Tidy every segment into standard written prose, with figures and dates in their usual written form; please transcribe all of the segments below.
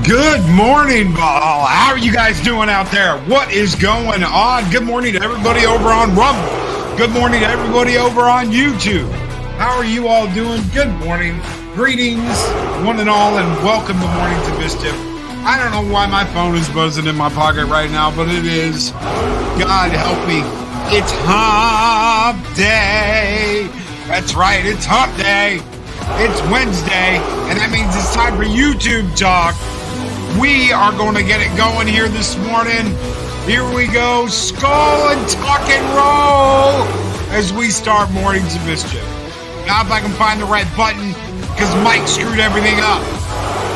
Good morning, Ball. How are you guys doing out there? What is going on? Good morning to everybody over on Rumble. Good morning to everybody over on YouTube. How are you all doing? Good morning. Greetings, one and all, and welcome to Morning to Mischief. I don't know why my phone is buzzing in my pocket right now, but it is. God help me. It's hump day. That's right, it's hump day. It's Wednesday, and that means it's time for YouTube talk. We are going to get it going here this morning. Here we go. Skull and tuck and roll as we start Mornings of Mischief. Now if I can find the right button, because Mike screwed everything up.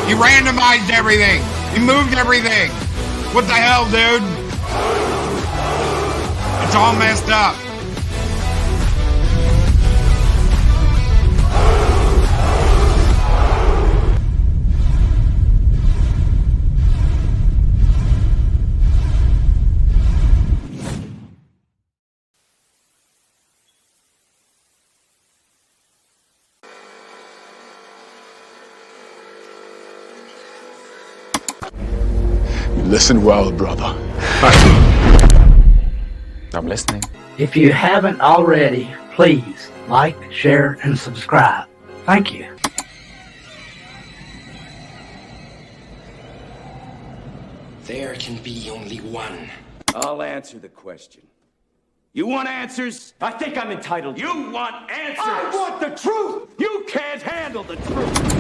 He randomized everything. He moved everything. What the hell, dude? It's all messed up. Listen well, brother. I'm listening. If you haven't already, please like, share, and subscribe. Thank you. There can be only one. I'll answer the question. You want answers? I think I'm entitled. You want answers? I want the truth! You can't handle the truth!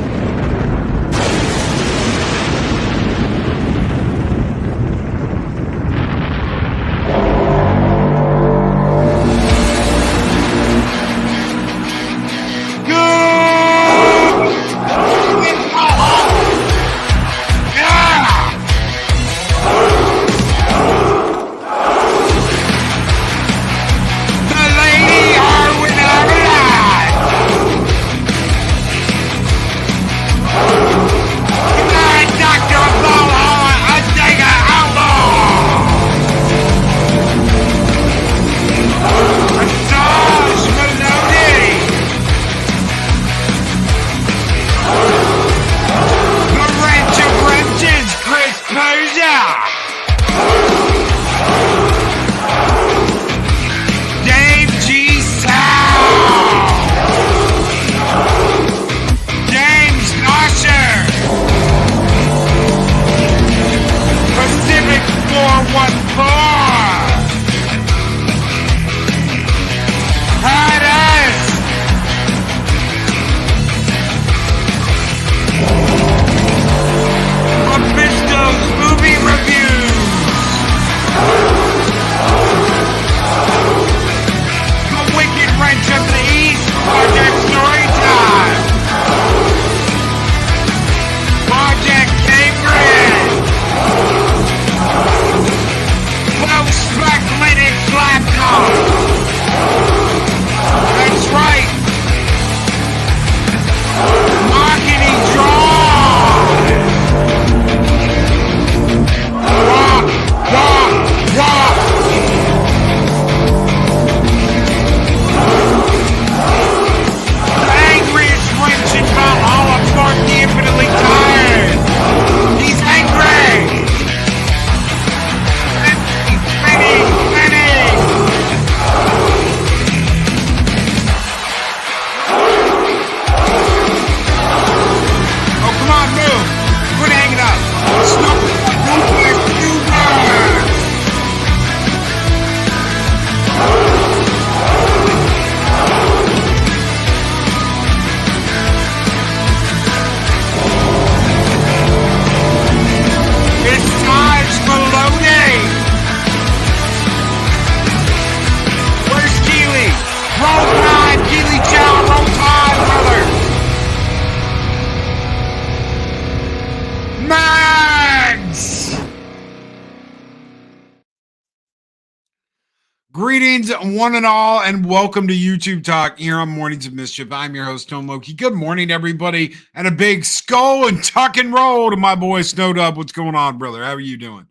Greetings, one and all, and welcome to YouTube Talk here on Mornings of Mischief. I'm your host, Tom Loki. Good morning, everybody, and a big skull and tuck and roll to my boy Snowdub. What's going on, brother? How are you doing?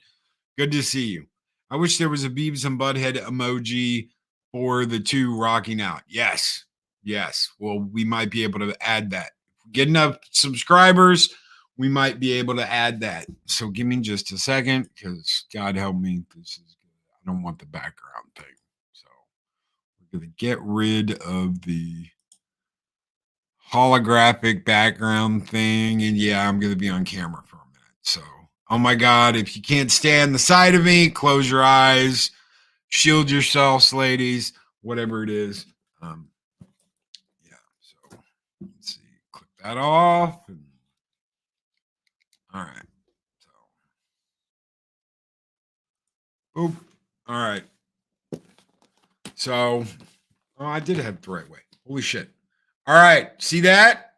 Good to see you. I wish there was a Beavis and Butthead emoji for the two rocking out. Yes. Well, we might be able to add that. Get enough subscribers, we might be able to add that. So give me just a second, because God help me, this is good. I don't want the background thing. So we're going to get rid of the holographic background thing. And yeah, I'm going to be on camera for a minute. So, oh my God, if you can't stand the sight of me, close your eyes, shield yourselves, ladies, whatever it is. Yeah, so let's see, click that off. And, all right. So, oop. All right. So, oh, I did have it the right way. Holy shit. All right. See that?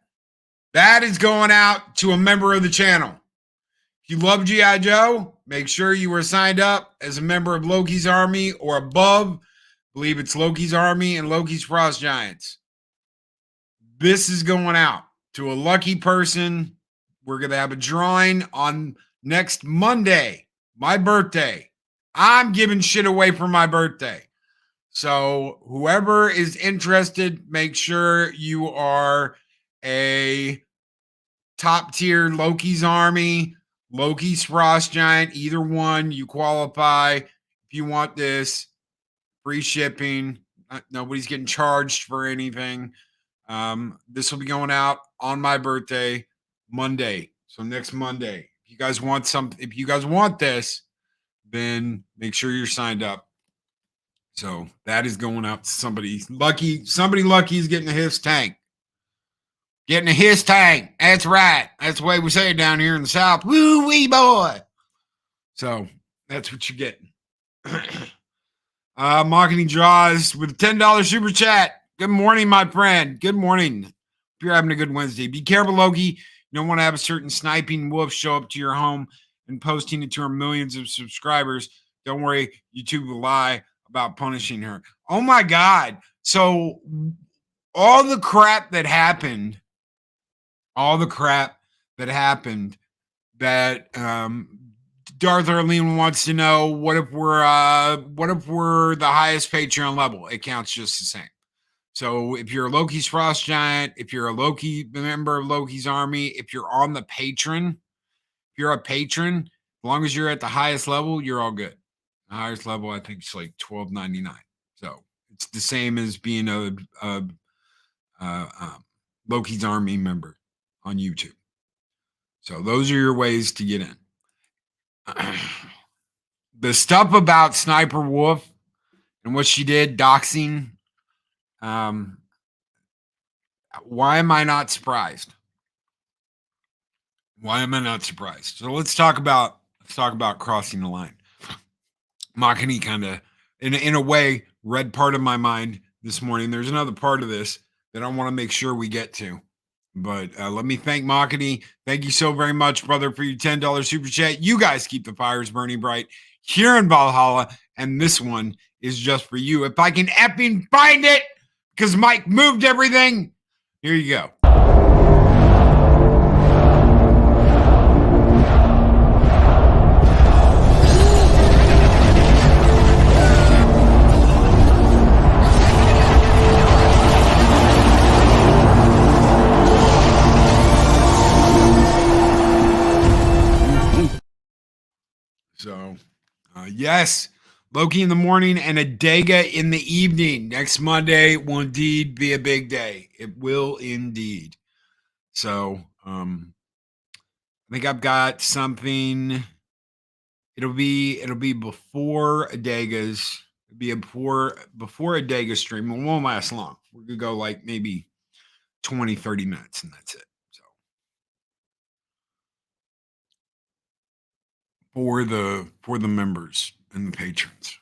That is going out to a member of the channel. If you love G.I. Joe, make sure you were signed up as a member of Loki's Army or above. I believe it's Loki's Army and Loki's Frost Giants. This is going out to a lucky person. We're going to have a drawing on next Monday, my birthday. I'm giving shit away for my birthday. So whoever is interested, make sure you are a top tier Loki's Army, Loki's Frost Giant, either one, you qualify. If you want this, free shipping, nobody's getting charged for anything. This will be going out on my birthday, Monday. So next Monday. If you guys want this, then make sure you're signed up. So that is going out to somebody lucky. Somebody lucky is getting a Hiss tank. Getting a Hiss tank. That's right. That's the way we say it down here in the South. Woo wee boy. So that's what you're getting. Marketing Draws with a $10 super chat. Good morning, my friend. Good morning. Hope you're having a good Wednesday. Be careful, Loki. You don't want to have a certain sniping wolf show up to your home and posting it to her millions of subscribers. Don't worry, YouTube will lie about punishing her. Oh my God. So all the crap that happened that Darth Erling wants to know, what if we're the highest Patreon level? It counts just the same. So if you're a Loki's Frost Giant, if you're a Loki member of Loki's Army, if you're on the patron, if you're a patron, as long as you're at the highest level, you're all good. The highest level, I think, it's like $12.99. So it's the same as being a Loki's Army member on YouTube. So those are your ways to get in. The stuff about Sniper Wolf and what she did, doxing. Why am I not surprised? Why am I not surprised? So let's talk about crossing the line. Makani kind of, in a way, read part of my mind this morning. There's another part of this that I want to make sure we get to. But let me thank Makani. Thank you so very much, brother, for your $10 super chat. You guys keep the fires burning bright here in Valhalla. And this one is just for you. If I can effing find it, because Mike moved everything. Here you go. So, yes, Loki in the morning and a Dega in the evening. Next Monday will indeed be a big day. It will indeed. So, I think I've got something. It'll be before a Dega's. It'll be before a Dega stream. It won't last long. We're gonna go like maybe 20, 30 minutes, and that's it. For the members and the patrons.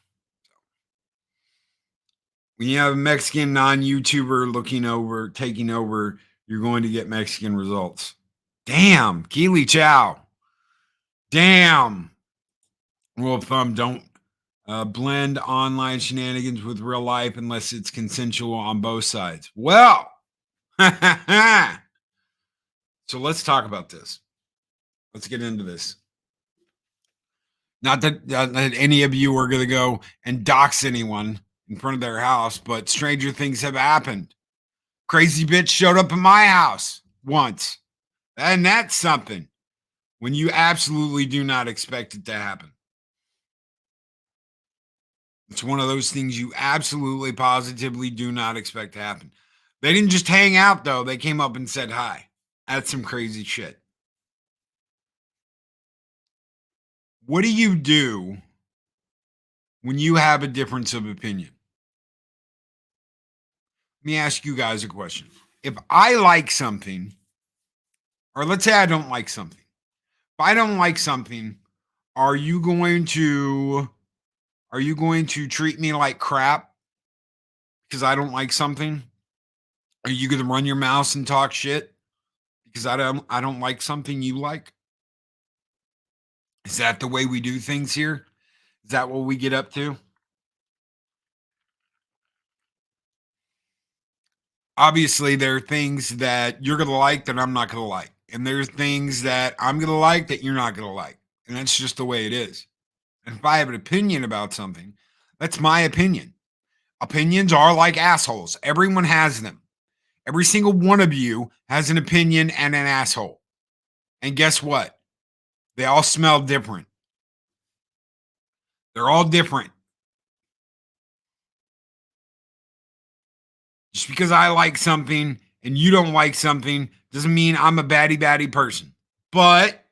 When you have a Mexican non-YouTuber taking over, you're going to get Mexican results. Damn, Keely Chow. Damn. Rule of thumb, don't blend online shenanigans with real life unless it's consensual on both sides. Well, so let's talk about this. Let's get into this. Not that any of you are going to go and dox anyone in front of their house, but stranger things have happened. Crazy bitch showed up at my house once, and that's something. when you absolutely do not expect it to happen. It's one of those things you absolutely, positively do not expect to happen. They didn't just hang out, though. They came up and said hi. That's some crazy shit. What do you do when you have a difference of opinion? Let me ask you guys a question. If I like something, or let's say I don't like something. If I don't like something, are you going to treat me like crap because I don't like something? Are you going to run your mouth and talk shit because I don't like something you like? Is that the way we do things here? Is that what we get up to? Obviously, there are things that you're going to like that I'm not going to like. And there's things that I'm going to like that you're not going to like. And that's just the way it is. And if I have an opinion about something, that's my opinion. Opinions are like assholes. Everyone has them. Every single one of you has an opinion and an asshole. And guess what? They all smell different. They're all different. Just because I like something and you don't like something doesn't mean I'm a batty person. But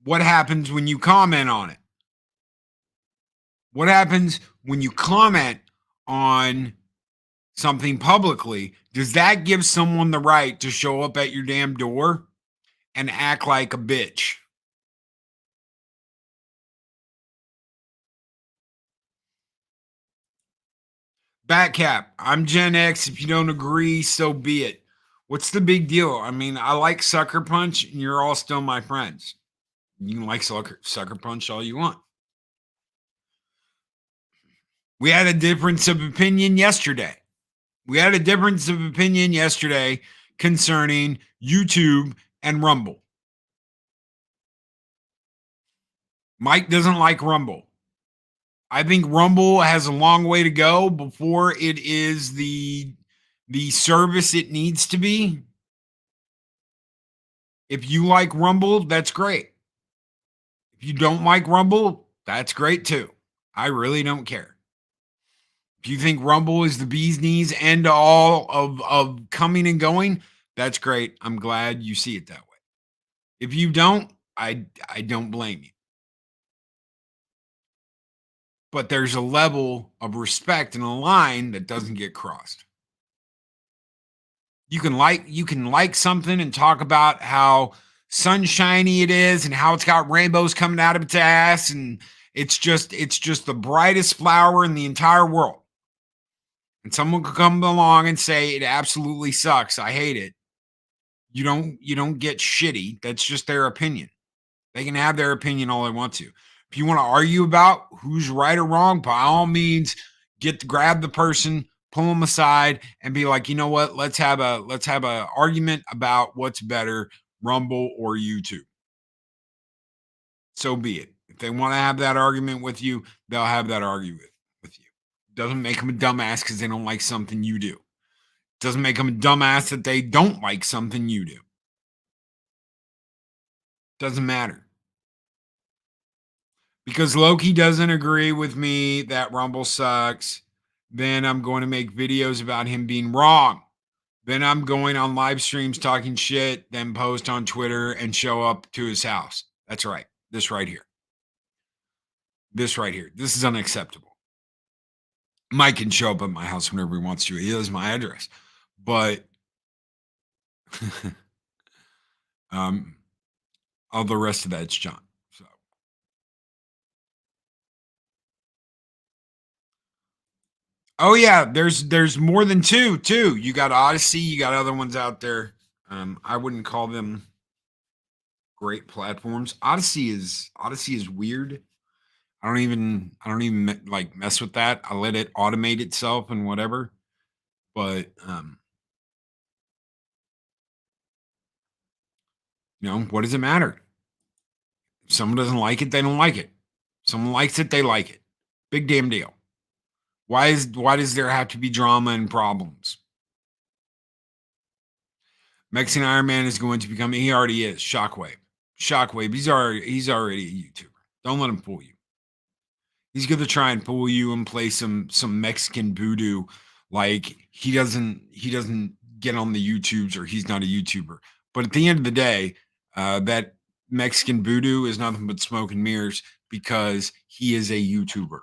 what happens when you comment on it? What happens when you comment on something publicly? Does that give someone the right to show up at your damn door and act like a bitch? Batcap, I'm Gen X. If you don't agree, so be it. What's the big deal? I mean, I like Sucker Punch, and you're all still my friends. You can like Sucker Punch all you want. We had a difference of opinion yesterday. Concerning YouTube and Rumble. Mike doesn't like Rumble. I think Rumble has a long way to go before it is the service it needs to be. If you like Rumble, that's great. If you don't like Rumble, that's great too. I really don't care. If you think Rumble is the bee's knees end all of coming and going, that's great. I'm glad you see it that way. If you don't, I don't blame you. But there's a level of respect and a line that doesn't get crossed. You can like something and talk about how sunshiny it is and how it's got rainbows coming out of its ass and it's just the brightest flower in the entire world. And someone could come along and say it absolutely sucks. I hate it. You don't get shitty. That's just their opinion. They can have their opinion all they want to. If you want to argue about who's right or wrong, by all means, grab the person, pull them aside, and be like, you know what? Let's have a argument about what's better, Rumble or YouTube. So be it. If they want to have that argument with you, they'll have that argument with you. Doesn't make them a dumbass because they don't like something you do. Doesn't make them a dumbass that they don't like something you do. Doesn't matter. Because Loki doesn't agree with me that Rumble sucks, then I'm going to make videos about him being wrong. Then I'm going on live streams talking shit, then post on Twitter and show up to his house. That's right. This right here. This is unacceptable. Mike can show up at my house whenever he wants to. He has my address. But all the rest of that's John. So oh yeah, there's more than two too. You got Odyssey, you got other ones out there. I wouldn't call them great platforms. Odyssey is weird. I don't even like mess with that. I let it automate itself and whatever. But what does it matter? If someone doesn't like it, they don't like it. If someone likes it, they like it. Big damn deal. Why does there have to be drama and problems? Mexican Iron Man is going to become, he already is, Shockwave. Shockwave, he's already a YouTuber. Don't let him fool you. He's gonna try and fool you and play some Mexican voodoo, like he doesn't get on the YouTubes or he's not a YouTuber. But at the end of the day, that Mexican voodoo is nothing but smoke and mirrors because he is a YouTuber.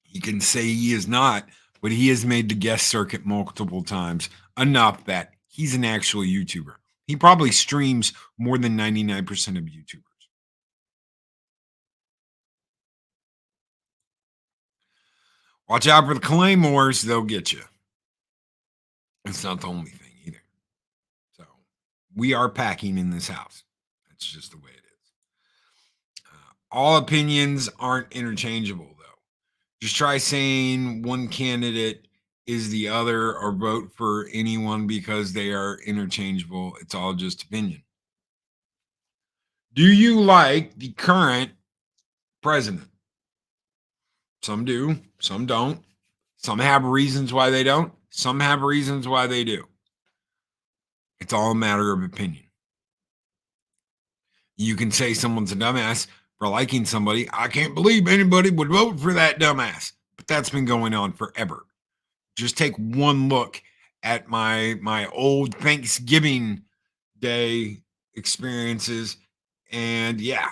He can say he is not, but he has made the guest circuit multiple times, enough that he's an actual YouTuber. He probably streams more than 99% of YouTubers. Watch out for the claymores, they'll get you. It's not the only thing either. So we are packing in this house. That's just the way it is. All opinions aren't interchangeable, though. Just try saying one candidate is the other or vote for anyone because they are interchangeable. It's all just opinion. Do you like the current president? Some do, some don't. Some have reasons why they don't. Some have reasons why they do. It's all a matter of opinion. You can say someone's a dumbass for liking somebody. I can't believe anybody would vote for that dumbass. But that's been going on forever. Just take one look at my old Thanksgiving Day experiences. And yeah,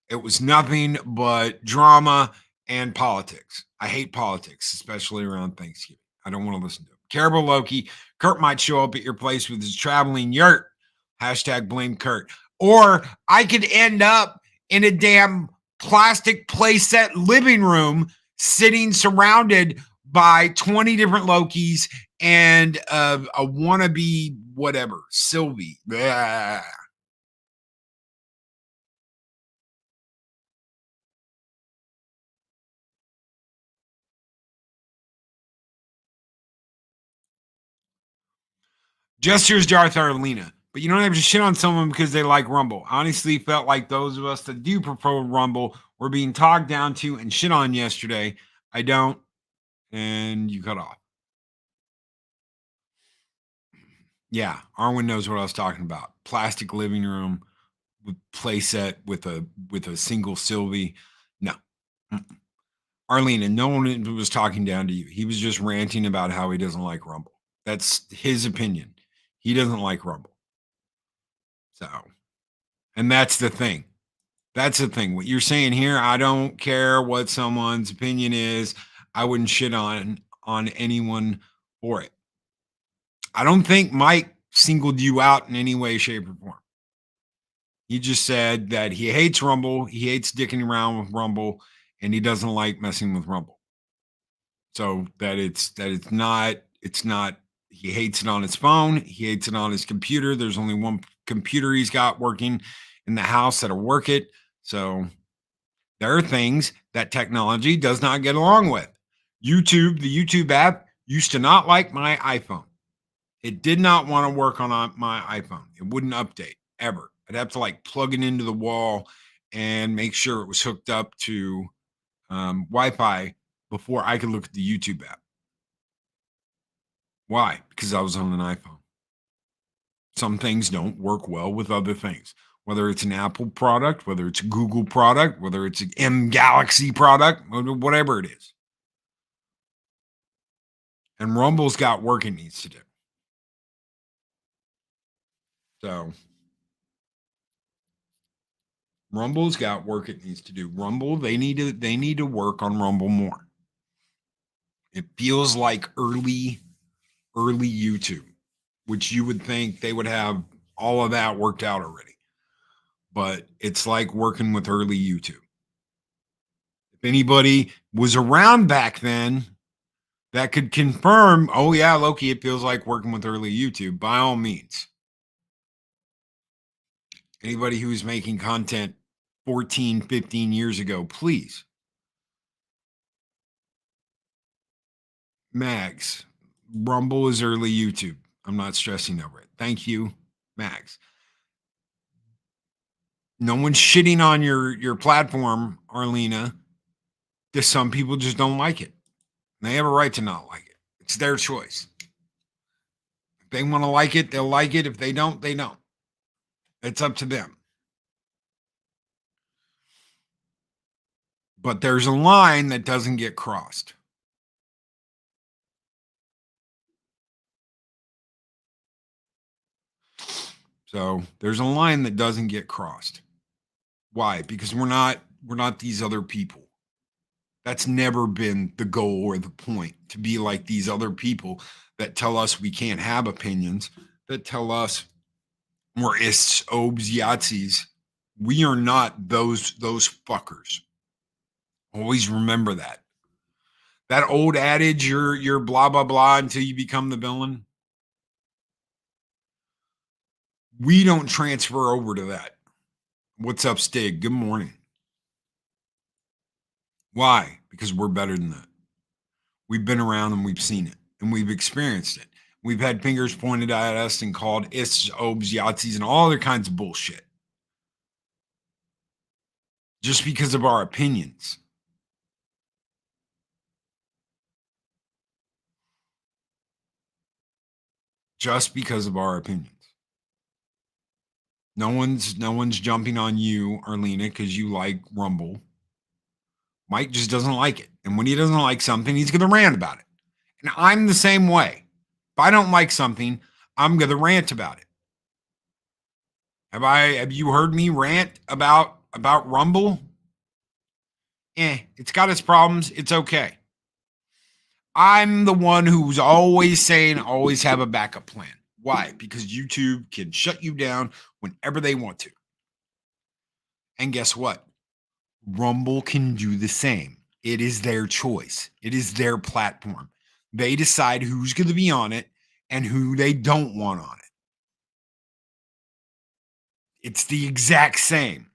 it was nothing but drama and politics. I hate politics, especially around Thanksgiving. I don't want to listen to it. Caribou Loki, Kurt might show up at your place with his traveling yurt. Hashtag blame Kurt. Or I could end up in a damn plastic playset living room sitting surrounded by 20 different Lokis and a wannabe whatever, Sylvie. Blah. Gestures Darth Arlena. But you don't have to shit on someone because they like Rumble. I honestly felt like those of us that do prefer Rumble were being talked down to and shit on yesterday. I don't. And you cut off. Yeah, Arwen knows what I was talking about. Plastic living room with playset with a single Sylvie. No. Mm-mm. Arlena, no one was talking down to you. He was just ranting about how he doesn't like Rumble. That's his opinion. He doesn't like Rumble. So, and that's the thing. That's the thing. What you're saying here, I don't care what someone's opinion is. I wouldn't shit on anyone for it. I don't think Mike singled you out in any way, shape, or form. He just said that he hates Rumble, he hates dicking around with Rumble, and he doesn't like messing with Rumble. So it's not he hates it on his phone, he hates it on his computer. There's only one computer he's got working in the house that'll work it. So there are things that technology does not get along with. YouTube, the YouTube app used to not like my iPhone. It did not want to work on my iPhone. It wouldn't update ever. I'd have to like plug it into the wall and make sure it was hooked up to Wi-Fi before I could look at the YouTube app. Why? Because I was on an iPhone. Some things don't work well with other things, whether it's an Apple product, whether it's a Google product, whether it's an M Galaxy product, whatever it is. And Rumble's got work it needs to do. So Rumble's got work it needs to do. Rumble, they need to work on Rumble more. It feels like early YouTube, which you would think they would have all of that worked out already. But it's like working with early YouTube. If anybody was around back then that could confirm, oh yeah, Loki, it feels like working with early YouTube, by all means. Anybody who's making content 14, 15 years ago, please. Mags, Rumble is early YouTube. I'm not stressing over it. Thank you, Mags. No one's shitting on your platform, Arlena. Just some people just don't like it. They have a right to not like it. It's their choice. If they want to like it, they'll like it. If they don't, they don't. It's up to them. But there's a line that doesn't get crossed. So there's a line that doesn't get crossed. Why? Because we're not these other people. That's never been the goal or the point, to be like these other people that tell us we can't have opinions, that tell us we're ists, obes, yahtzees. We are not those fuckers. Always remember that. That old adage, you're blah, blah, blah until you become the villain. We don't transfer over to that. What's up, Stig? Good morning. Why? Because we're better than that. We've been around and we've seen it and we've experienced it. We've had fingers pointed at us and called ists, obes, yahtzees, and all other kinds of bullshit. Just because of our opinions. Just because of our opinions. No one's jumping on you, Arlena, because you like Rumble. Mike just doesn't like it. And when he doesn't like something, he's going to rant about it. And I'm the same way. If I don't like something, I'm going to rant about it. Have you heard me rant about Rumble? It's got its problems. It's okay. I'm the one who's always saying always have a backup plan. Why? Because YouTube can shut you down whenever they want to. And guess what? Rumble can do the same. It is their choice. It is their platform. They decide who's going to be on it and who they don't want on it. It's the exact same.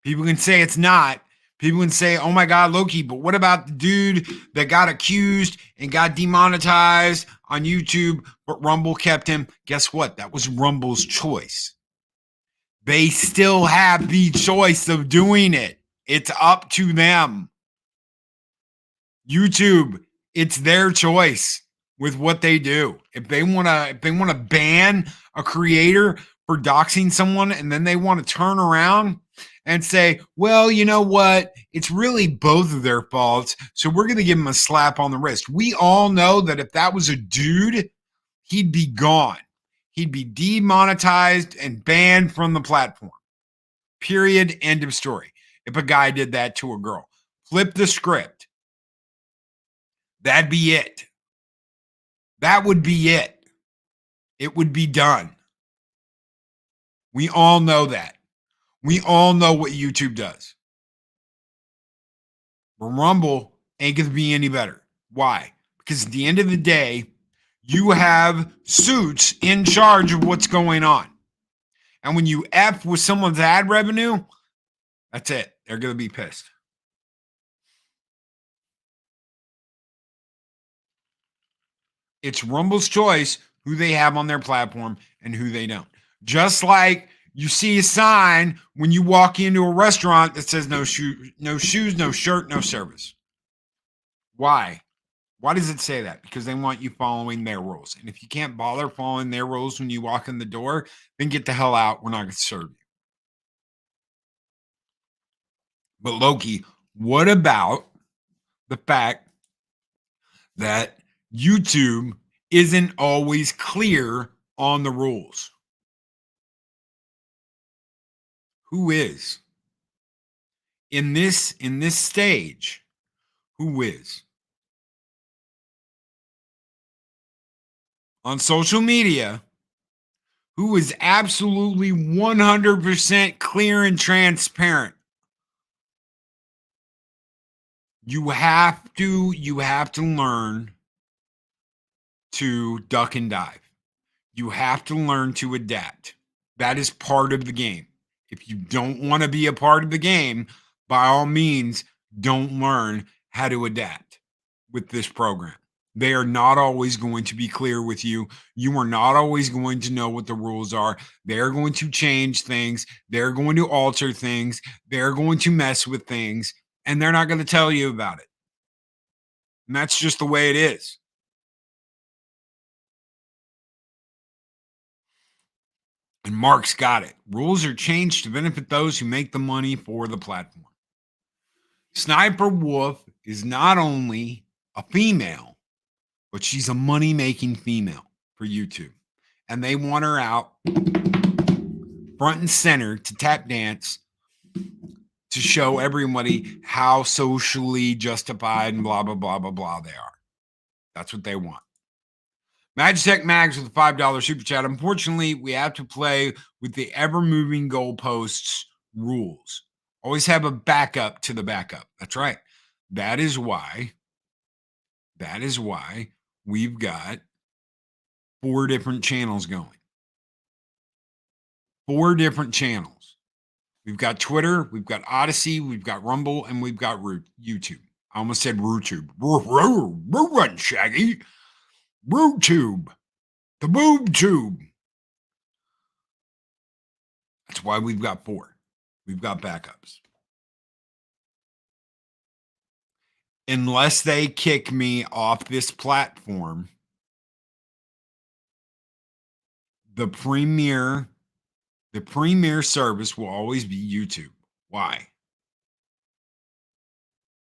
People can say it's not. People can say, oh my God, Loki, but what about the dude that got accused and got demonetized on YouTube, but Rumble kept him? Guess what? That was Rumble's choice. They still have the choice of doing it. It's up to them. YouTube, it's their choice with what they do. If they want to ban a creator for doxing someone and then they want to turn around and say, well, you know what? It's really both of their faults. So we're going to give them a slap on the wrist. We all know that if that was a dude, he'd be gone. He'd be demonetized and banned from the platform. Period. End of story. If a guy did that to a girl, flip the script. That'd be it. That would be it. It would be done. We all know that. We all know what YouTube does. But Rumble ain't going to be any better. Why? Because at the end of the day, you have suits in charge of what's going on. And when you F with someone's ad revenue, that's it. They're going to be pissed. It's Rumble's choice who they have on their platform and who they don't. Just like you see a sign when you walk into a restaurant that says no shoes, no shirt, no service. Why? Why does it say that? Because they want you following their rules. And if you can't bother following their rules when you walk in the door, then get the hell out. We're not going to serve you. But Loki, what about the fact that YouTube isn't always clear on the rules? Who is? In this stage, who is? On social media, who is absolutely 100% clear and transparent? You have to learn to duck and dive. You have to learn to adapt. That is part of the game. If you don't want to be a part of the game, by all means, don't learn how to adapt with this program. They are not always going to be clear with you. You are not always going to know what the rules are. They're going to change things. They're going to alter things. They're going to mess with things, and they're not going to tell you about it. And that's just the way it is. And Mark's got it. Rules are changed to benefit those who make the money for the platform. Sniper Wolf is not only a female, but she's a money-making female for YouTube. And they want her out front and center to tap dance to show everybody how socially justified and blah, blah, blah, blah, blah they are. That's what they want. Magitech Mags with a $5 super chat. Unfortunately, we have to play with the ever-moving goalposts rules. Always have a backup to the backup. That's right. That is why we've got 4 different channels going. 4 different channels. We've got Twitter, we've got Odyssey, we've got Rumble, and we've got YouTube. I almost said RooTube. Run, Shaggy. RooTube. The boob tube. That's why we've got 4. We've got backups. Unless they kick me off this platform, the premier service will always be YouTube. Why?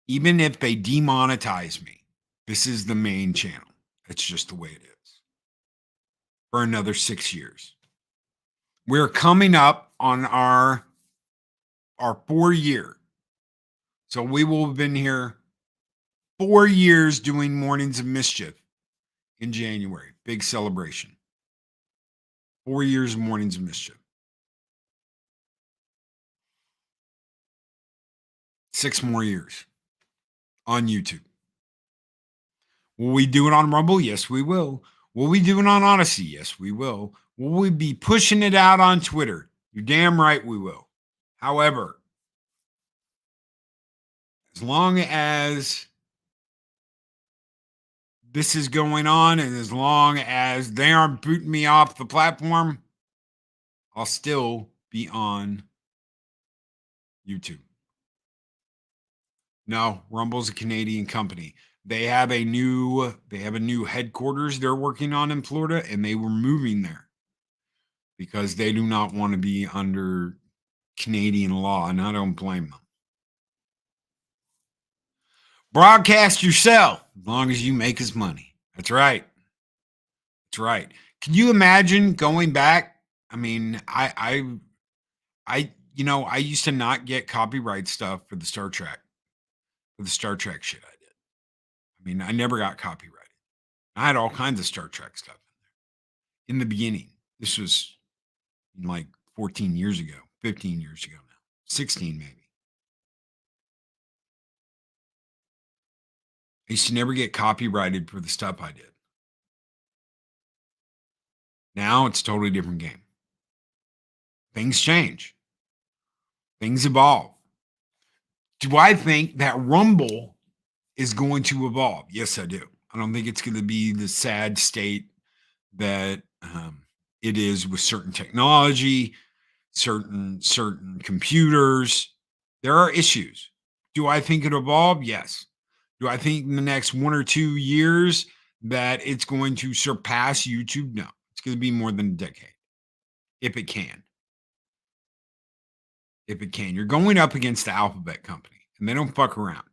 Even if they demonetize me, this is the main channel. It's just the way it is. For another 6 years. We're coming up on our 4 year. So we will have been here 4 years doing Mornings of Mischief in January. Big celebration. 4 years of Mornings of Mischief. 6 more years on YouTube. Will we do it on Rumble? Yes, we will. Will we do it on Odyssey? Yes, we will. Will we be pushing it out on Twitter? You're damn right we will. However, as long as this is going on and as long as they aren't booting me off the platform, I'll still be on YouTube. No, Rumble's a Canadian company. They have a new headquarters they're working on in Florida, and they were moving there because they do not want to be under Canadian law, and I don't blame them. Broadcast yourself as long as you make us money. That's right. That's right. Can you imagine going back? I mean, I used to not get copyright stuff for the Star Trek shit I did. I mean, I never got copyrighted. I had all kinds of Star Trek stuff in there. In the beginning, this was like 14 years ago, 15 years ago now, 16 maybe. I used to never get copyrighted for the stuff I did. Now it's a totally different game. Things change. Things evolve. Do I think that Rumble is going to evolve? Yes, I do. I don't think it's going to be the sad state that it is with certain technology, certain computers. There are issues. Do I think it'll evolve? Yes. Do I think in the next 1 or 2 years that it's going to surpass YouTube? No. It's going to be more than a decade. If it can. If it can. You're going up against the Alphabet company, and they don't fuck around.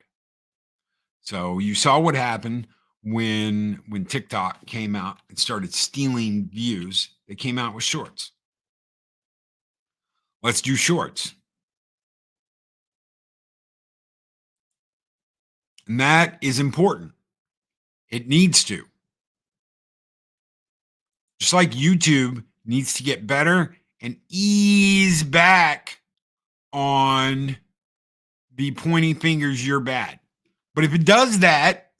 So you saw what happened when TikTok came out and started stealing views. They came out with shorts. Let's do shorts. And that is important. It needs to. Just like YouTube needs to get better and ease back on the pointing fingers, you're bad. But if it does that,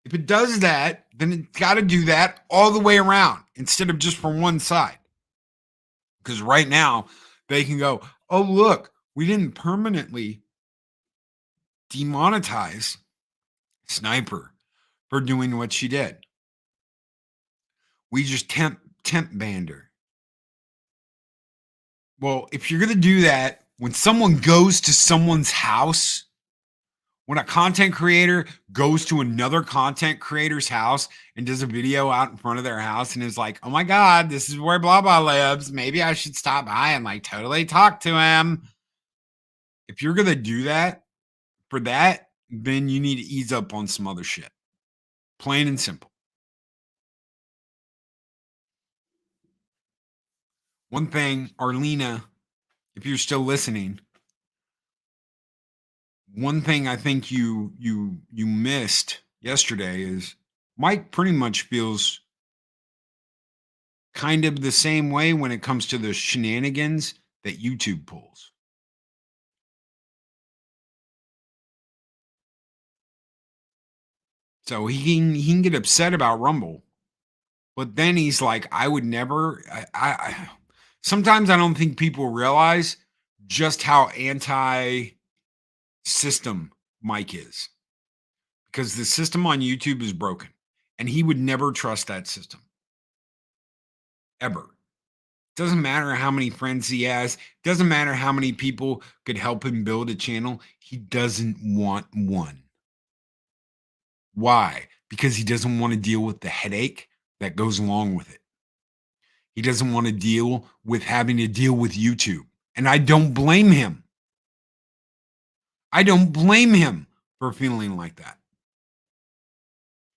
then it's got to do that all the way around instead of just from one side. Because right now they can go, oh, look, we didn't permanently demonetize Sniper for doing what she did. We just temp banned her. Well, if you're going to do that, when someone goes to someone's house, When a content creator goes to another content creator's house and does a video out in front of their house and is like, oh my God, this is where blah blah lives. Maybe I should stop by and like totally talk to him. If you're gonna do that for that, then you need to ease up on some other shit. Plain and simple. One thing, Arlena, if you're still listening, one thing I think you missed yesterday is Mike pretty much feels kind of the same way when it comes to the shenanigans that YouTube pulls. So he can get upset about Rumble, but then he's like, I would never. I sometimes I don't think people realize just how anti-system Mike is, because the system on YouTube is broken, and he would never trust that system ever. Doesn't matter how many friends he has. Doesn't matter how many people could help him build a channel. He doesn't want one. Why? Because he doesn't want to deal with the headache that goes along with it. He doesn't want to deal with having to deal with YouTube. And I don't blame him. I don't blame him for feeling like that.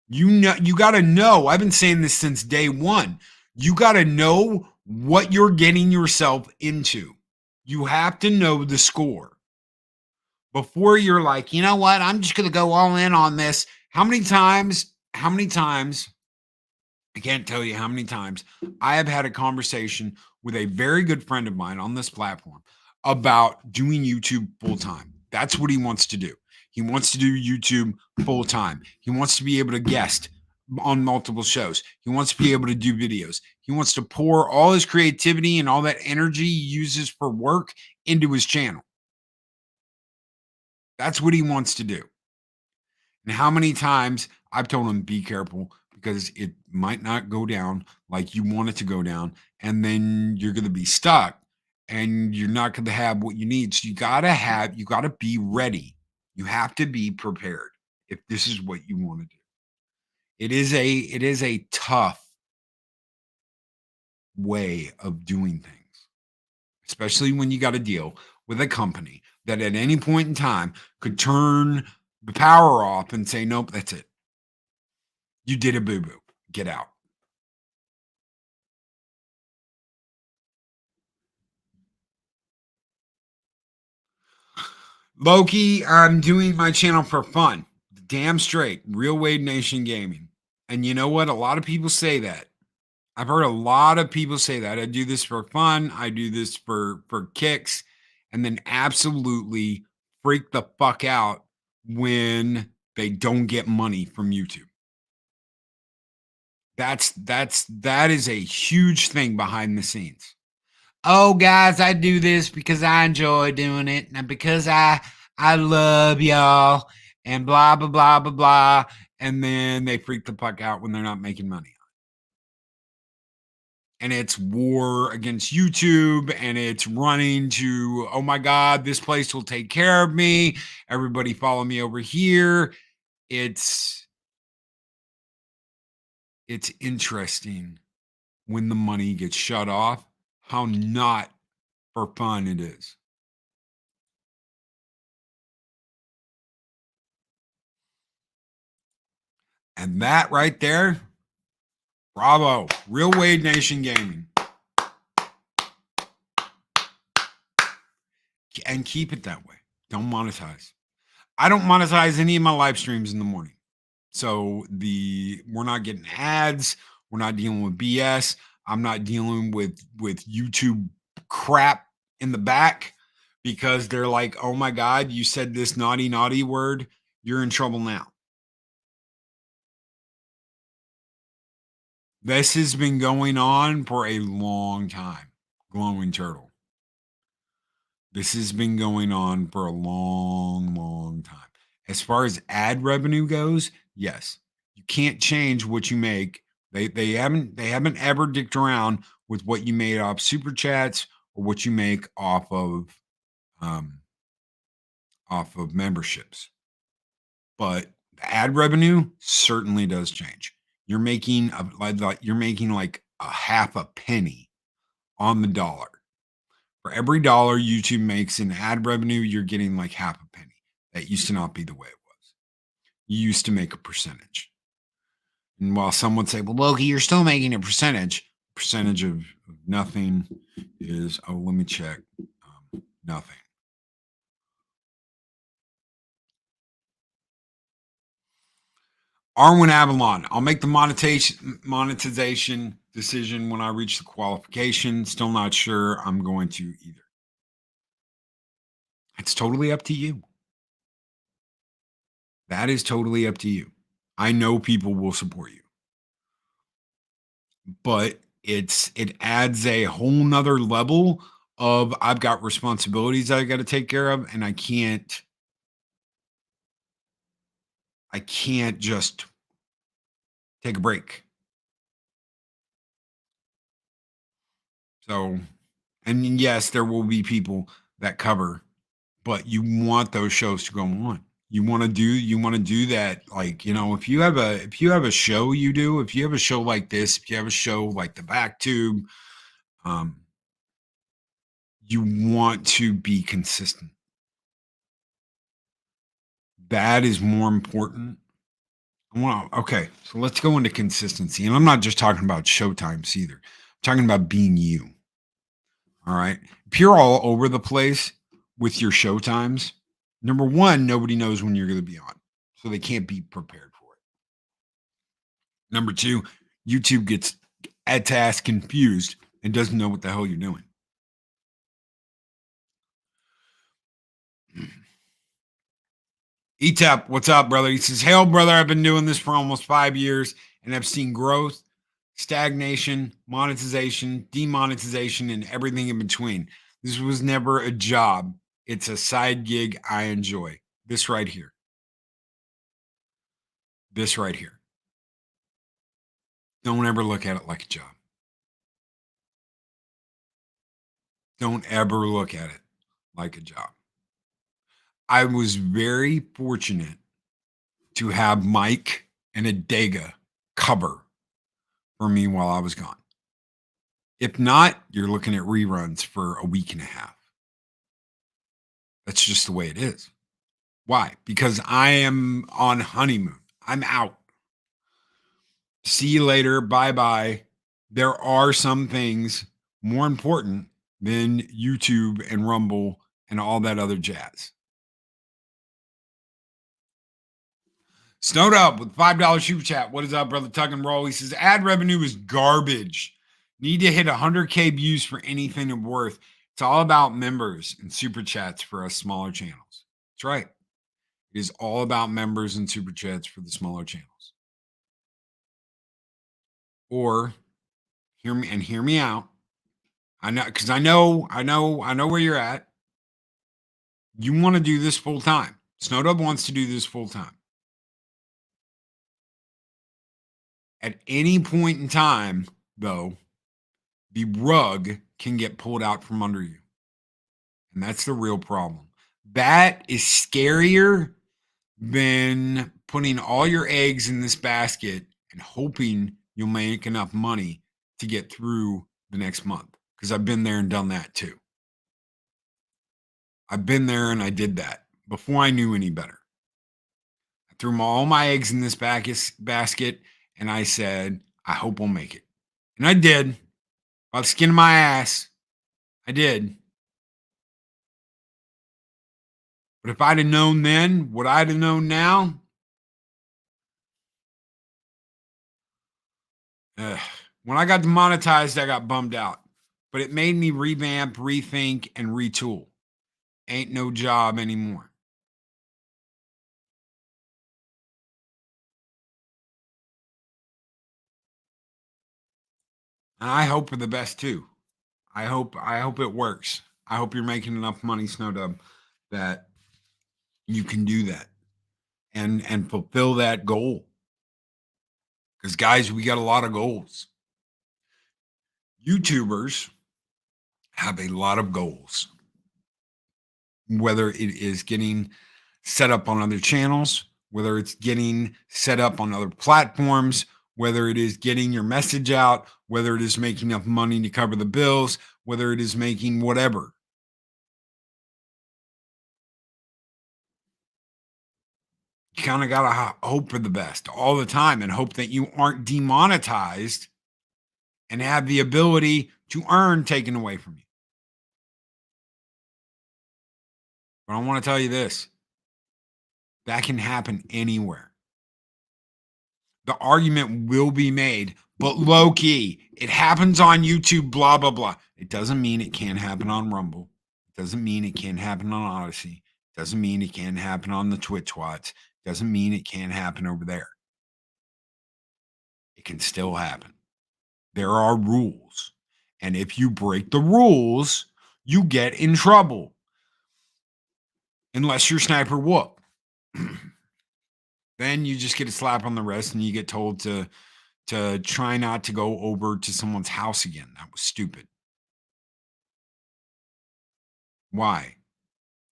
You know, you got to know, I've been saying this since day one. You got to know what you're getting yourself into. You have to know the score before you're like, you know what? I'm just going to go all in on this. How many times, I can't tell you how many times I have had a conversation with a very good friend of mine on this platform about doing YouTube full time. That's what he wants to do. He wants to do YouTube full time. He wants to be able to guest on multiple shows. He wants to be able to do videos. He wants to pour all his creativity and all that energy he uses for work into his channel. That's what he wants to do. And how many times I've told him, be careful, because it might not go down like you want it to go down. And then you're going to be stuck and you're not going to have what you need. So you got to be ready. You have to be prepared if this is what you want to do. It is a tough way of doing things, especially when you got to deal with a company that at any point in time could turn the power off and say, nope, that's it. You did a boo-boo. Get out. Loki, I'm doing my channel for fun. Damn straight. Real Wade Nation Gaming. And you know what? A lot of people say that. I've heard a lot of people say that. I do this for fun. I do this for kicks. And then absolutely freak the fuck out when they don't get money from YouTube. That is a huge thing behind the scenes. Oh, guys, I do this because I enjoy doing it and because I love y'all and blah, blah, blah, blah, blah. And then they freak the fuck out when they're not making money. And it's war against YouTube and it's running to, oh my God, this place will take care of me. Everybody follow me over here. It's interesting when the money gets shut off, how not for fun it is. And that right there, bravo, Real Wade Nation Gaming. And keep it that way. Don't monetize. I don't monetize any of my live streams in the morning. So we're not getting ads. We're not dealing with BS. I'm not dealing with YouTube crap in the back because they're like, oh my God, you said this naughty, naughty word. You're in trouble now. This has been going on for a long time. Glowing Turtle. This has been going on for a long, long time. As far as ad revenue goes, yes, you can't change what you make. They haven't ever dicked around with what you made off super chats or what you make off of memberships. but the ad revenue certainly does change. You're making like a half a penny on the dollar. For every dollar YouTube makes in ad revenue, you're getting like half a penny. That used to not be the way it was. You used to make a percentage. And while some would say, well, Loki, you're still making a percentage of nothing is, oh, let me check. Nothing. Arwen Avalon, I'll make the monetization decision when I reach the qualification. Still not sure I'm going to either. It's totally up to you. That is totally up to you. I know people will support you, but it adds a whole nother level of I've got responsibilities I got to take care of, and I can't just take a break. So, and yes, there will be people that cover, but you want those shows to go on. You want to do that. Like, if you have a show you do, if you have a show like this, if you have a show like the back tube, you want to be consistent. That is more important. Okay, so let's go into consistency. And I'm not just talking about showtimes either. I'm talking about being you. All right. If you're all over the place with your showtimes, number one, nobody knows when you're going to be on. So they can't be prepared for it. Number two, YouTube gets at task confused and doesn't know what the hell you're doing. ETAP, what's up, brother? He says, "Hail, brother, I've been doing this for almost 5 years and I've seen growth, stagnation, monetization, demonetization, and everything in between. This was never a job. It's a side gig I enjoy. This right here. This right here. Don't ever look at it like a job. Don't ever look at it like a job. I was very fortunate to have Mike and Adega cover for me while I was gone. If not, you're looking at reruns for a week and a half. That's just the way it is. Why? Because I am on honeymoon. I'm out. See you later. Bye-bye. There are some things more important than YouTube and Rumble and all that other jazz. Snowed Up with $5 super chat. What is up, brother? Tug and Roll. He says, ad revenue is garbage. Need to hit 100K views for anything of worth. It's all about members and super chats for us smaller channels. That's right. It is all about members and super chats for the smaller channels. Or hear me out. I know, because I know where you're at. You want to do this full time. Snowdub wants to do this full time. At any point in time, though, the rug can get pulled out from under you. And that's the real problem. That is scarier than putting all your eggs in this basket and hoping you'll make enough money to get through the next month. Because I've been there and done that too. I've been there and I did that before I knew any better. I threw all my eggs in this basket and I said, I hope we'll make it. And I did. By the skin of my ass, I did. But if I'd have known then what I'd have known now, when I got demonetized, I got bummed out. But it made me revamp, rethink, and retool. Ain't no job anymore. And I hope for the best too. I hope it works. I hope you're making enough money, Snowdub, that you can do that and fulfill that goal. Because guys, we got a lot of goals. YouTubers have a lot of goals. Whether it is getting set up on other channels, whether it's getting set up on other platforms, whether it is getting your message out, whether it is making enough money to cover the bills, whether it is making whatever. You kind of got to hope for the best all the time and hope that you aren't demonetized and have the ability to earn taken away from you. But I want to tell you this, that can happen anywhere. The argument will be made, but low key, it happens on YouTube, blah, blah, blah. It doesn't mean it can't happen on Rumble. It doesn't mean it can't happen on Odyssey. It doesn't mean it can't happen on the Twitch Watts. It doesn't mean it can't happen over there. It can still happen. There are rules. And if you break the rules, you get in trouble. Unless you're Sniper Whoop. Then you just get a slap on the wrist and you get told to try not to go over to someone's house again. That was stupid. Why?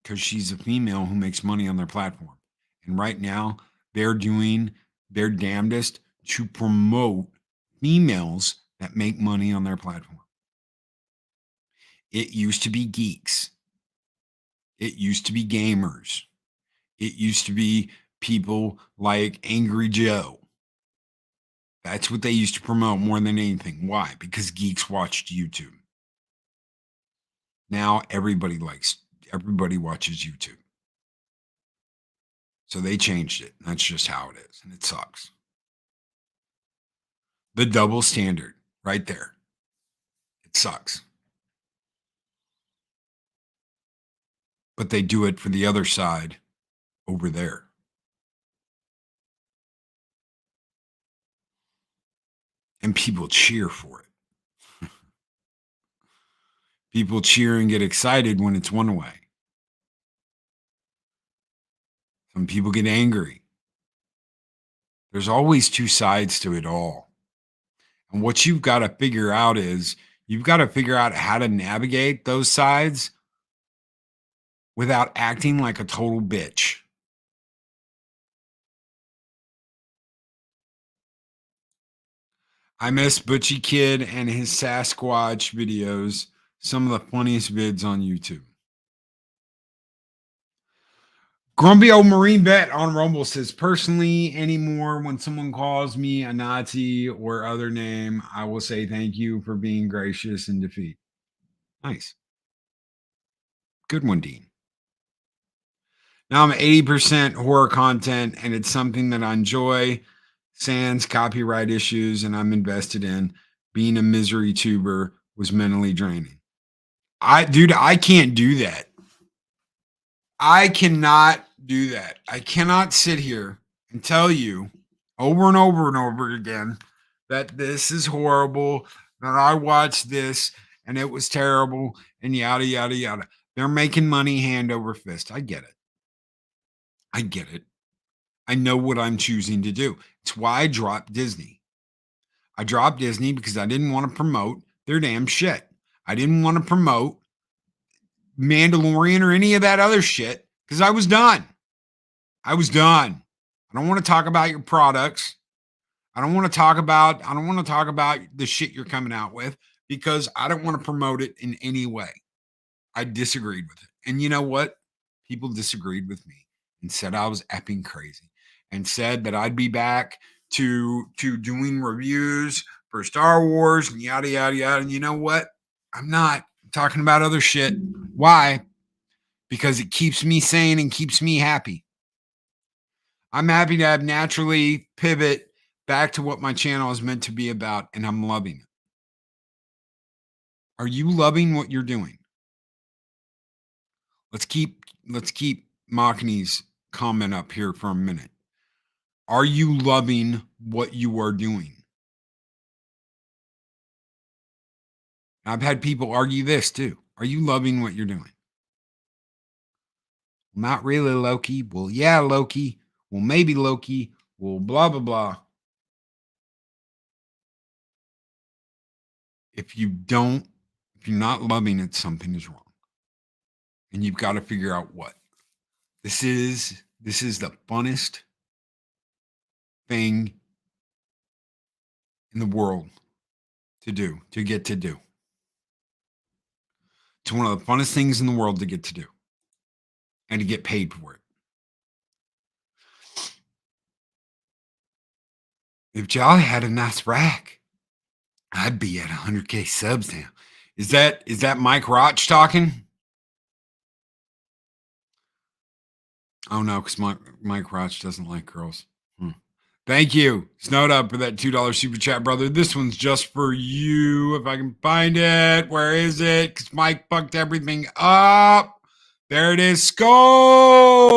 Because she's a female who makes money on their platform. And right now, they're doing their damnedest to promote females that make money on their platform. It used to be geeks. It used to be gamers. It used to be people like Angry Joe. That's what they used to promote more than anything. Why? Because geeks watched YouTube. Now everybody watches YouTube. So they changed it. That's just how it is. And it sucks. The double standard right there. It sucks. But they do it for the other side over there. And people cheer for it. People cheer and get excited when it's one way. Some people get angry. There's always two sides to it all. And what you've got to figure out is you've got to figure out how to navigate those sides without acting like a total bitch. I miss Butchie Kid and his Sasquatch videos. Some of the funniest vids on YouTube. Grumpy old Marine vet on Rumble says, personally, anymore, when someone calls me a Nazi or other name, I will say thank you for being gracious in defeat. Nice. Good one, Dean. Now I'm 80% horror content, and it's something that I enjoy. Sans copyright issues, and I'm invested in. Being a misery tuber was mentally draining. I can't do that. I cannot do that. I cannot sit here and tell you over and over and over again that this is horrible, that I watched this and it was terrible, and yada, yada, yada. They're making money hand over fist. I get it. I get it. I know what I'm choosing to do. It's why I dropped Disney. I dropped Disney because I didn't want to promote their damn shit. I didn't want to promote Mandalorian or any of that other shit because I was done. I was done. I don't want to talk about your products. I don't want to talk about the shit you're coming out with because I don't want to promote it in any way. I disagreed with it. And you know what? People disagreed with me and said I was effing crazy and said that I'd be back to doing reviews for Star Wars and yada, yada, yada. And you know what? I'm not talking about other shit. Why? Because it keeps me sane and keeps me happy. I'm happy to have naturally pivot back to what my channel is meant to be about, and I'm loving it. Are you loving what you're doing? Let's keep Machini's comment up here for a minute. Are you loving what you are doing? I've had people argue this too. Are you loving what you're doing? Not really, Loki. Well, yeah, Loki. Well, maybe Loki. Well, blah, blah, blah. If you're not loving it, something is wrong. And you've got to figure out what. This is the funnest thing in the world to do, to get to do. It's one of the funnest things in the world to get to do and to get paid for it. If Jolly had a nice rack, I'd be at 100K subs now. Is that Mike Roch talking? Oh no, because Mike Roch doesn't like girls. Thank you, Snowed Up, for that $2 super chat, brother. This one's just for you. If I can find it. Where is it? Because Mike fucked everything up. There it is. Skull!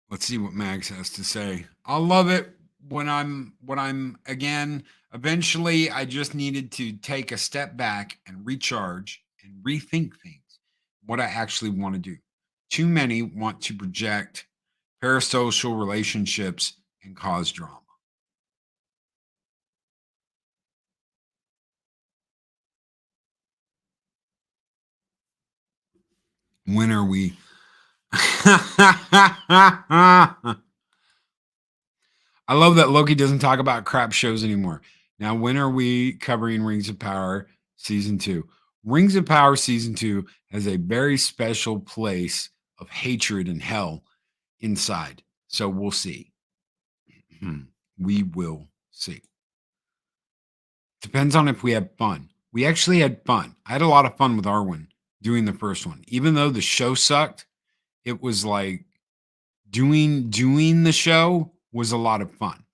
Let's see what Mags has to say. I love it when I'm again, eventually I just needed to take a step back and recharge and rethink things, what I actually want to do. Too many want to project parasocial relationships and cause drama. When are we? I love that Loki doesn't talk about crap shows anymore. Now, when are we covering Rings of Power Season 2? Rings of Power Season 2 has a very special place of hatred and hell inside. So we'll see. We will see. Depends on if we have fun. We actually had fun. I had a lot of fun with Arwen doing the first one. Even though the show sucked, it was like doing the show was a lot of fun.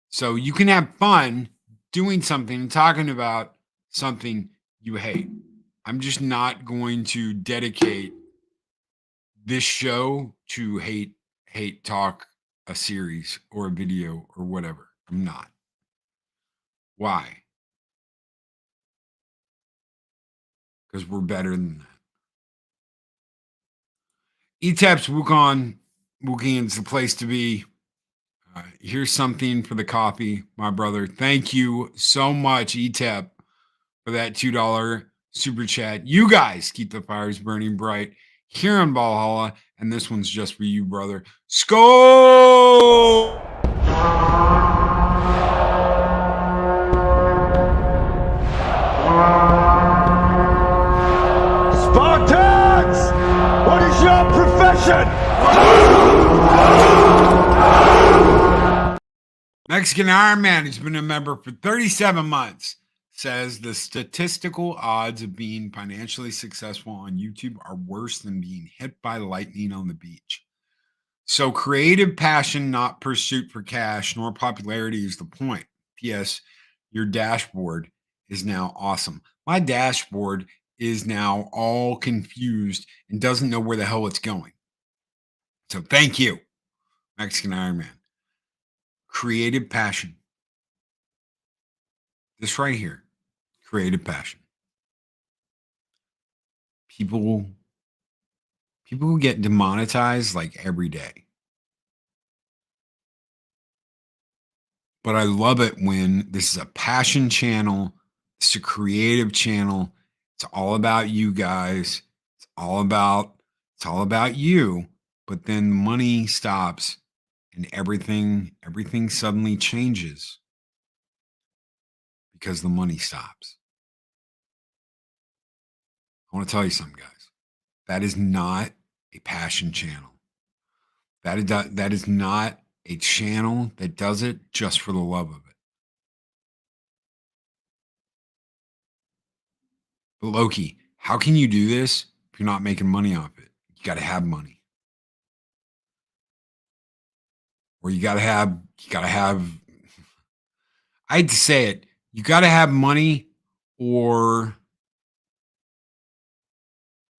So you can have fun doing something and talking about something you hate. I'm just not going to dedicate this show to hate talk a series or a video or whatever. I'm not. Why? Because we're better than that. ETAP's Wukan's the place to be. Here's something for the coffee, my brother. Thank you so much, ETAP, for that $2 super chat. You guys keep the fires burning bright here in Valhalla, and this one's just for you, brother. Skull! Spartans! What is your profession? Mexican Iron Man, who's been a member for 37 months, says the statistical odds of being financially successful on YouTube are worse than being hit by lightning on the beach. So creative passion, not pursuit for cash nor popularity, is the point. P.S. Your dashboard is now awesome. My dashboard is now all confused and doesn't know where the hell it's going. So thank you, Mexican Iron Man. Creative passion. This right here, creative passion. People who get demonetized like every day. But I love it when this is a passion channel. It's a creative channel. It's all about you guys. It's all about you. But then money stops and everything suddenly changes because the money stops. I want to tell you something, guys. That is not a passion channel. That is not a channel that does it just for the love of it. But Loki, how can you do this if you're not making money off it? You got to have money. Or you got to have, I hate to say it, you got to have money, or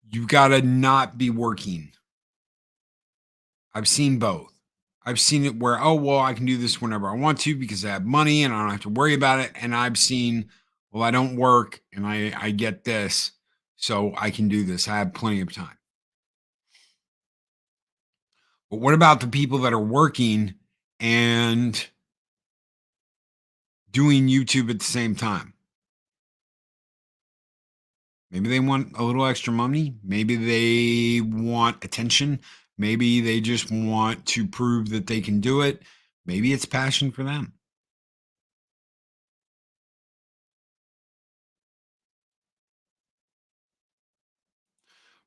you got to not be working. I've seen both. I've seen it where, oh, well, I can do this whenever I want to because I have money and I don't have to worry about it. And I've seen, well, I don't work and I get this, so I can do this. I have plenty of time. But what about the people that are working and doing YouTube at the same time? Maybe they want a little extra money. Maybe they want attention. Maybe they just want to prove that they can do it. Maybe it's passion for them.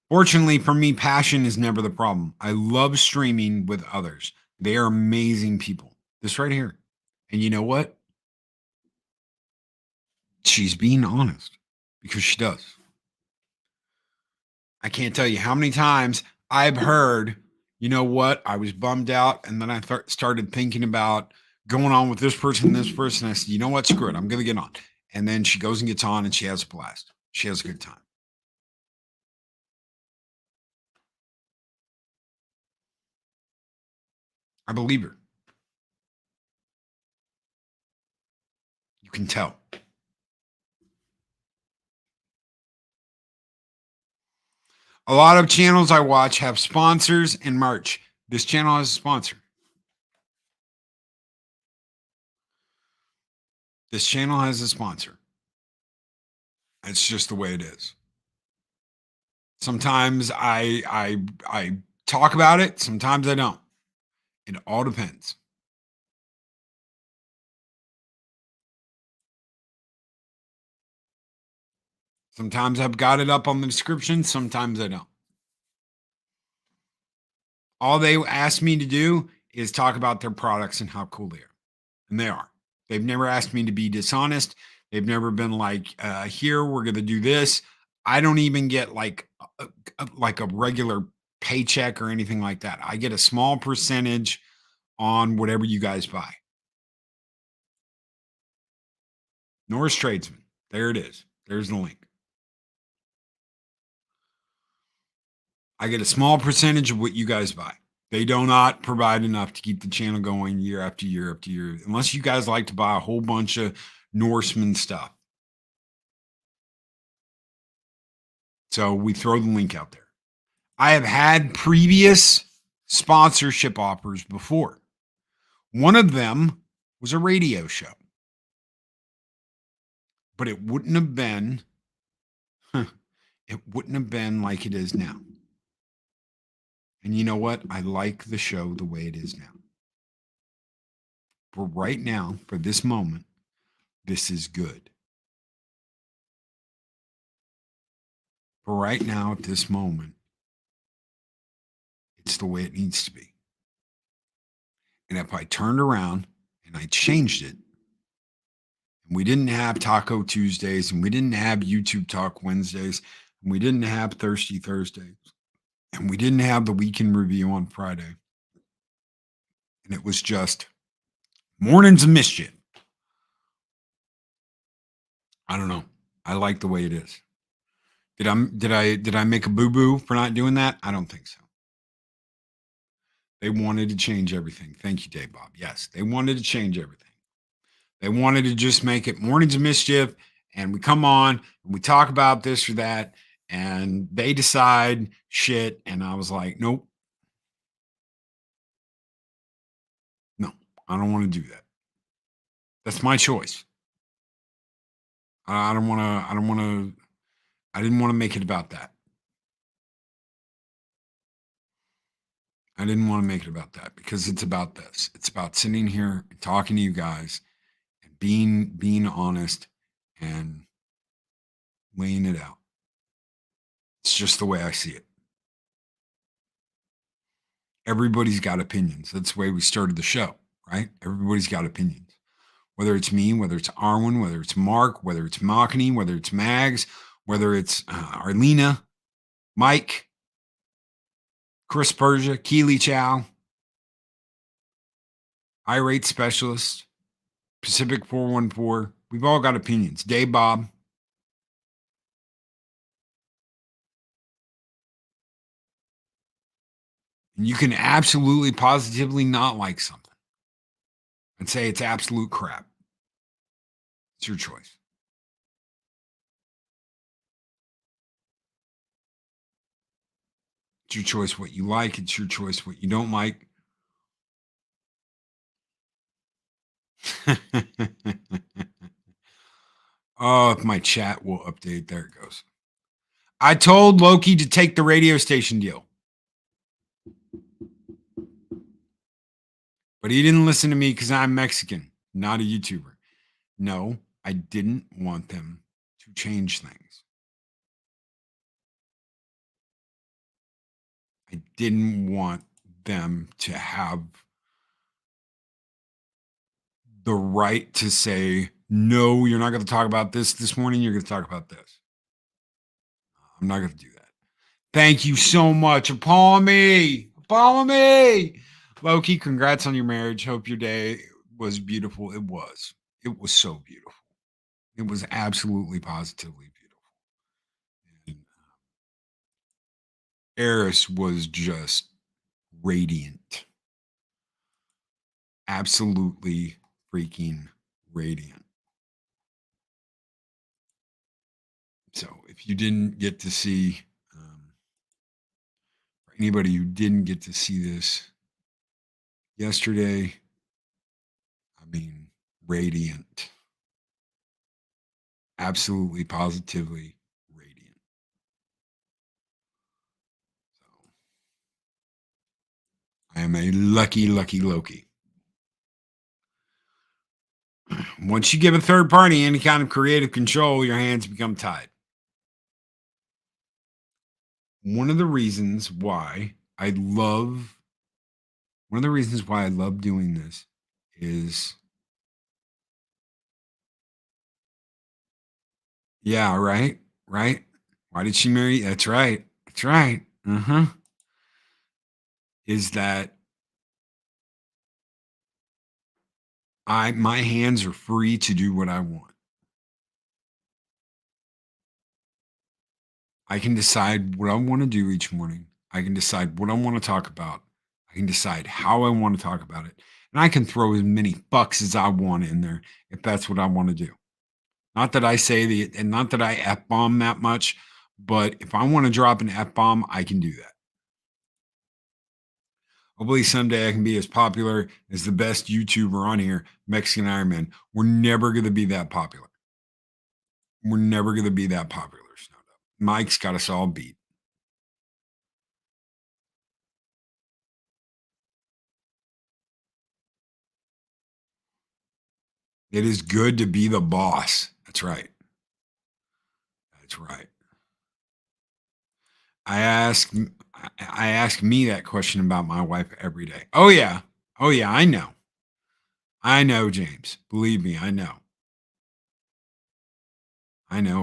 Fortunately for me, passion is never the problem. I love streaming with others. They are amazing people. This right here. And you know what? She's being honest because she does. I can't tell you how many times I've heard, you know what? I was bummed out. And then I started thinking about going on with this person, this person. I said, you know what? Screw it. I'm going to get on. And then she goes and gets on and she has a blast. She has a good time. I believe her. You can tell. A lot of channels I watch have sponsors and merch. This channel has a sponsor. This channel has a sponsor. It's just the way it is. Sometimes I talk about it. Sometimes I don't. It all depends. Sometimes I've got it up on the description. Sometimes I don't. All they ask me to do is talk about their products and how cool they are. And they are. They've never asked me to be dishonest. They've never been like, here, we're going to do this. I don't even get like a regular paycheck or anything like that. I get a small percentage on whatever you guys buy. Norris Tradesman. There it is. There's the link. I get a small percentage of what you guys buy. They do not provide enough to keep the channel going year after year after year, unless you guys like to buy a whole bunch of Norseman stuff. So we throw the link out there. I have had previous sponsorship offers before. One of them was a radio show, but it wouldn't have been like it is now. And you know what? I like the show the way it is now. For right now, for this moment, this is good. For right now, at this moment, it's the way it needs to be. And if I turned around and I changed it, and we didn't have Taco Tuesdays, and we didn't have YouTube Talk Wednesdays, and we didn't have Thirsty Thursdays, and we didn't have the Weekend Review on Friday, and it was just Mornings of Mischief. I don't know. I like the way it is. Did I make a boo-boo for not doing that? I don't think so. They wanted to change everything. Thank you, Dave Bob. Yes, they wanted to change everything. They wanted to just make it Mornings of Mischief, and we come on and we talk about this or that, and they decide shit, and I was like, nope. No, I don't want to do that. That's my choice. I didn't want to make it about that. I didn't want to make it about that because it's about this. It's about sitting here and talking to you guys and being honest and laying it out. It's just the way I see it. Everybody's got opinions. That's the way we started the show, right? Everybody's got opinions. Whether it's me, whether it's Arwen, whether it's Mark, whether it's Machini, whether it's Mags, whether it's Arlena, Mike, Chris Persia, Keely Chow, Irate Specialist, Pacific 414. We've all got opinions. Dave Bob. And you can absolutely, positively not like something and say it's absolute crap. It's your choice. It's your choice what you like. It's your choice what you don't like. Oh, if my chat will update. There it goes. I told Loki to take the radio station deal. But he didn't listen to me because I'm Mexican, not a YouTuber. No, I didn't want them to change things. I didn't want them to have the right to say, no, you're not going to talk about this morning. You're going to talk about this. I'm not going to do that. Thank you so much. Follow me. Loki, congrats on your marriage. Hope your day was beautiful. It was. It was so beautiful. It was absolutely positively beautiful. And Eris was just radiant. Absolutely freaking radiant. So if you didn't get to see, for anybody who didn't get to see this yesterday, I mean, radiant. Absolutely, positively radiant. So I am a lucky Loki. Once you give a third party any kind of creative control, your hands become tied. One of the reasons why I love doing this is, yeah, right. Why did she marry? That's right. Is that my hands are free to do what I want. I can decide what I want to do each morning. I can decide what I want to talk about. I can decide how I want to talk about it. And I can throw as many fucks as I want in there if that's what I want to do. Not that I say and not that I F-bomb that much, but if I want to drop an F-bomb, I can do that. Hopefully someday I can be as popular as the best YouTuber on here, Mexican Iron Man. We're never going to be that popular. Mike's got us all beat. It is good to be the boss. That's right. I ask me that question about my wife every day. Oh yeah, I know, James. Believe me, I know I do.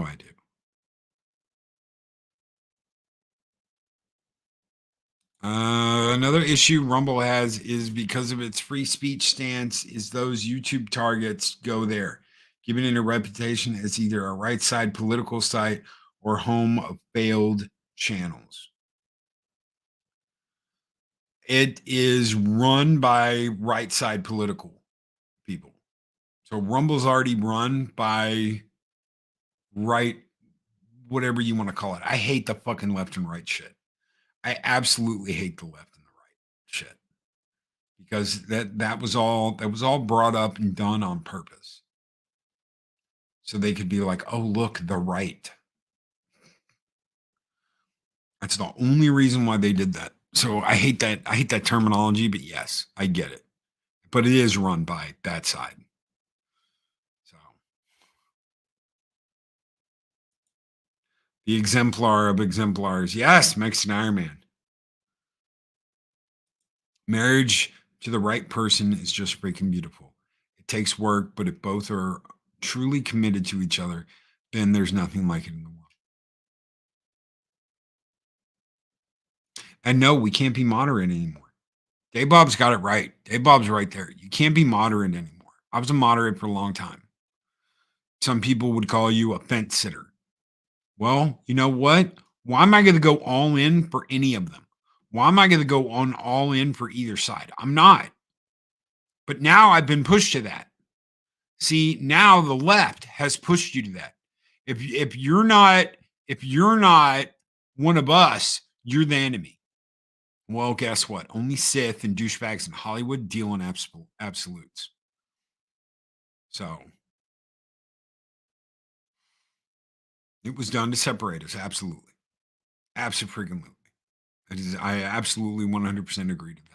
Another issue Rumble has is because of its free speech stance is those YouTube targets go there, giving it a reputation as either a right side political site or home of failed channels. It is run by right side political people. So Rumble's already run by right, whatever you want to call it. I hate the fucking left and right shit. I absolutely hate the left and the right shit. Because that was all brought up and done on purpose. So they could be like, oh, look, the right. That's the only reason why they did that. So I hate that terminology, but yes, I get it. But it is run by that side. So the exemplar of exemplars. Yes, Mexican Iron Man. Marriage to the right person is just freaking beautiful. It takes work, but if both are truly committed to each other, then there's nothing like it in the world. And no, we can't be moderate anymore. Dave Bob's got it right. Dave Bob's right there. You can't be moderate anymore. I was a moderate for a long time. Some people would call you a fence sitter. Well, you know what? Why am I going to go all in for any of them? Why am I going to go on all in for either side? I'm not. But now I've been pushed to that. See, now the left has pushed you to that. If you're not one of us, you're the enemy. Well, guess what? Only Sith and douchebags in Hollywood deal in absolutes. So it was done to separate us. Absolutely. Absolutely. I absolutely 100% agree to that.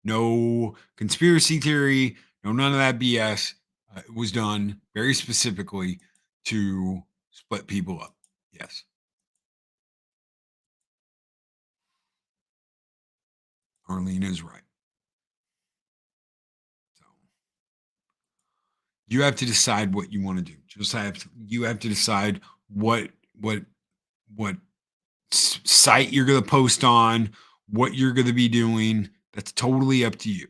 No conspiracy theory, no none of that BS. It was done very specifically to split people up. Yes. Arlene is right. So you have to decide what you want to do. You have to decide what site you're going to post on, what you're going to be doing. That's totally up to you.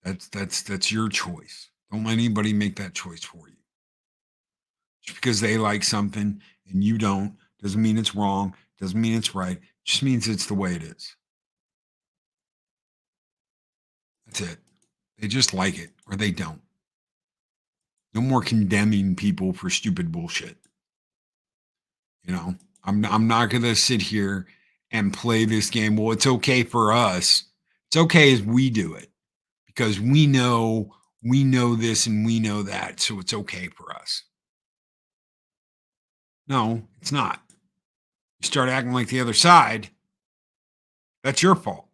That's your choice. Don't let anybody make that choice for you. Just because they like something and you don't doesn't mean it's wrong, doesn't mean it's right. It just means it's the way it is. That's it. They just like it or they don't. No more condemning people for stupid bullshit. You know, I'm not going to sit here and play this game. Well, it's okay for us. It's okay as we do it because we know this and we know that. So it's okay for us. No, it's not. You start acting like the other side, that's your fault.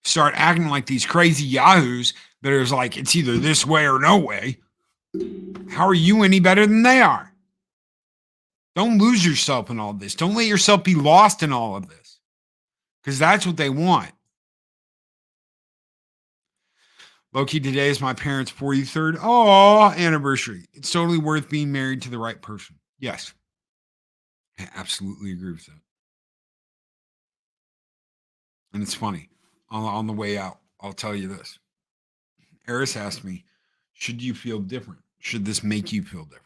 Start acting like these crazy yahoos that is like, it's either this way or no way. How are you any better than they are? Don't lose yourself in all this. Don't let yourself be lost in all of this. Because that's what they want. Loki, today is my parents' 43rd anniversary. It's totally worth being married to the right person. Yes. I absolutely agree with that. And it's funny. On the way out, I'll tell you this. Eris asked me, should you feel different? Should this make you feel different?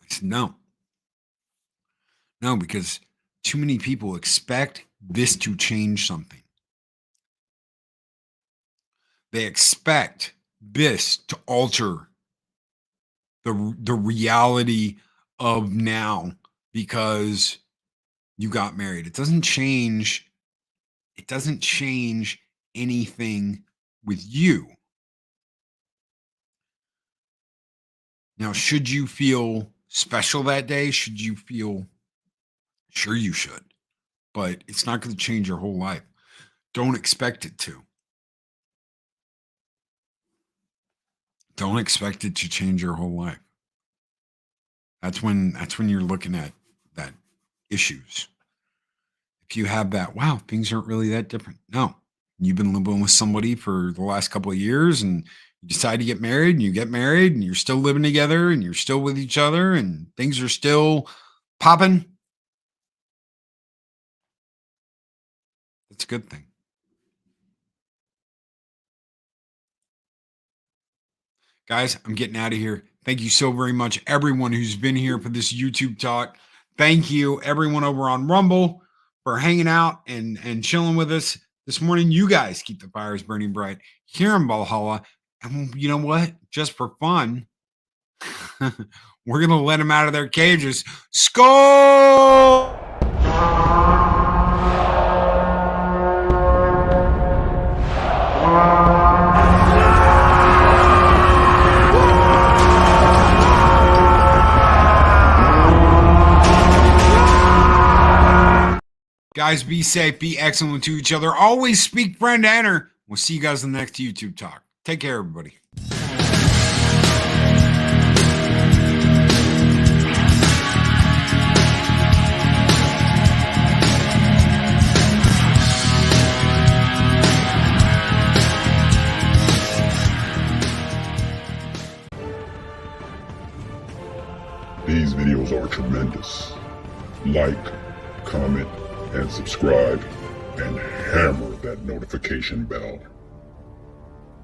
I said, no. No, because too many people expect this to change something. They expect this to alter the reality of now because you got married. It doesn't change anything with you. Now, should you feel special that day? Should you feel sure you should, but it's not going to change your whole life. Don't expect it to. Don't expect it to change your whole life. That's when you're looking at that issues. If you have that, wow, things aren't really that different. No, you've been living with somebody for the last couple of years and you decide to get married and you get married and you're still living together and you're still with each other and things are still popping. That's a good thing. Guys, I'm getting out of here. Thank you so very much, everyone who's been here for this YouTube talk. Thank you, everyone over on Rumble, for hanging out and chilling with us this morning. You guys keep the fires burning bright here in Valhalla. And you know what? Just for fun, we're going to let them out of their cages. Skull! Guys, be safe, be excellent to each other. Always speak friend enter. We'll see you guys in the next YouTube talk. Take care, everybody. These videos are tremendous. Like, comment, and subscribe, and hammer that notification bell.